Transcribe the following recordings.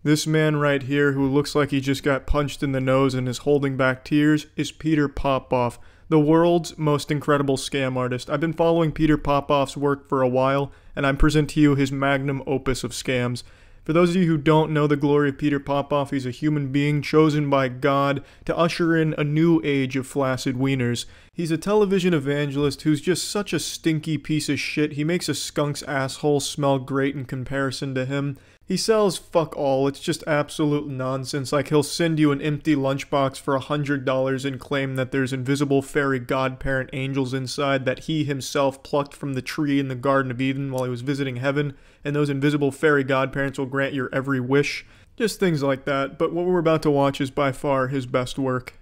This man right here, who looks like he just got punched in the nose and is holding back tears, is Peter Popoff, the world's most incredible scam artist. I've been following Peter Popoff's work for a while, and I present to you his magnum opus of scams. For those of you who don't know the glory of Peter Popoff, he's a human being chosen by God to usher in a new age of flaccid wieners. He's a television evangelist who's just such a stinky piece of shit. He makes a skunk's asshole smell great in comparison to him. He sells fuck all. It's just absolute nonsense. Like, he'll send you an empty lunchbox for $100 and claim that there's invisible fairy godparent angels inside that he himself plucked from the tree in the Garden of Eden while he was visiting heaven, and those invisible fairy godparents will grant your every wish. Just things like that, but what we're about to watch is by far his best work.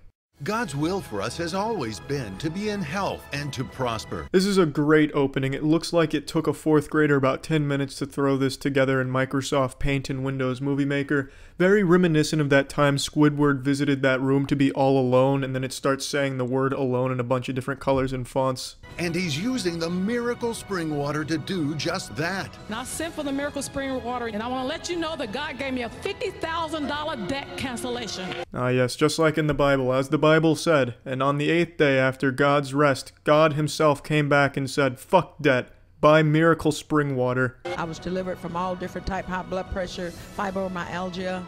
God's will for us has always been to be in health and to prosper. This is a great opening. It looks like it took a 4th grader about 10 minutes to throw this together in Microsoft Paint and Windows Movie Maker. Very reminiscent of that time Squidward visited that room to be all alone, and then it starts saying the word alone in a bunch of different colors and fonts. And he's using the miracle spring water to do just that. Now I sent for the miracle spring water, and I want to let you know that God gave me a $50,000 debt cancellation. Ah yes, just like in the Bible, as the Bible said, and on the 8th day after God's rest, God himself came back and said, fuck debt, buy miracle spring water. I was delivered from all different type, high blood pressure, fibromyalgia,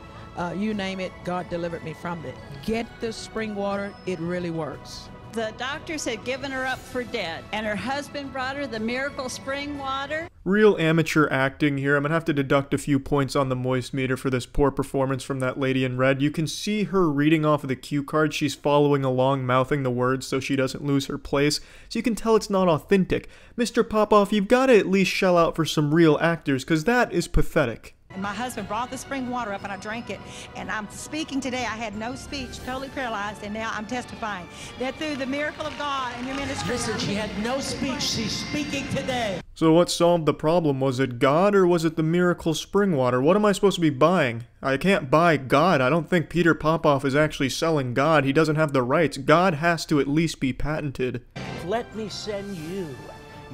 you name it, God delivered me from it. Get the spring water, it really works. The doctors had given her up for dead, and her husband brought her the miracle spring water. Real amateur acting here. I'm gonna have to deduct a few points on the moist meter for this poor performance from that lady in red. You can see her reading off of the cue card. She's following along, mouthing the words so she doesn't lose her place. So you can tell it's not authentic. Mr. Popoff, you've got to at least shell out for some real actors, because that is pathetic. And my husband brought the spring water up and I drank it. And I'm speaking today. I had no speech, totally paralyzed, and now I'm testifying that through the miracle of God and your ministry. Listen, she had no speech. She's speaking today. So what solved the problem? Was it God or was it the miracle spring water? What am I supposed to be buying? I can't buy God. I don't think Peter Popoff is actually selling God. He doesn't have the rights. God has to at least be patented. Let me send you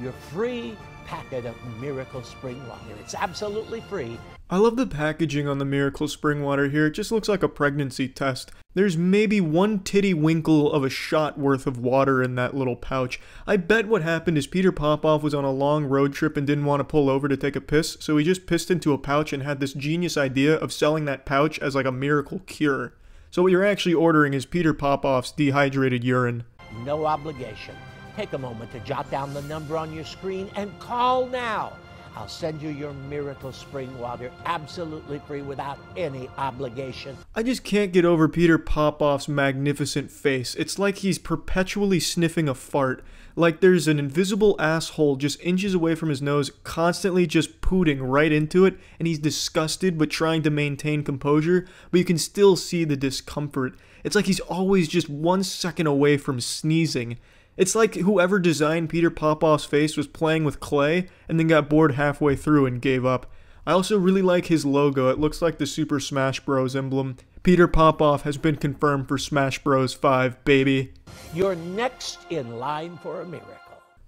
your free packet of miracle spring water. It's absolutely free. I love the packaging on the miracle spring water here. It just looks like a pregnancy test. There's maybe one titty winkle of a shot worth of water in that little pouch. I bet what happened is Peter Popoff was on a long road trip and didn't want to pull over to take a piss, so he just pissed into a pouch and had this genius idea of selling that pouch as like a miracle cure. So what you're actually ordering is Peter Popoff's dehydrated urine. No obligation. Take a moment to jot down the number on your screen and call now. I'll send you your miracle spring water absolutely free without any obligation. I just can't get over Peter Popoff's magnificent face. It's like he's perpetually sniffing a fart. Like there's an invisible asshole just inches away from his nose, constantly just pooting right into it, and he's disgusted but trying to maintain composure, but you can still see the discomfort. It's like he's always just 1 second away from sneezing. It's like whoever designed Peter Popoff's face was playing with clay and then got bored halfway through and gave up. I also really like his logo. It looks like the Super Smash Bros. Emblem. Peter Popoff has been confirmed for Smash Bros. 5, baby. You're next in line for a miracle.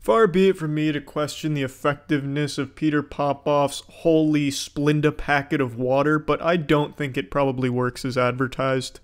Far be it from me to question the effectiveness of Peter Popoff's holy Splenda packet of water, but I don't think it probably works as advertised.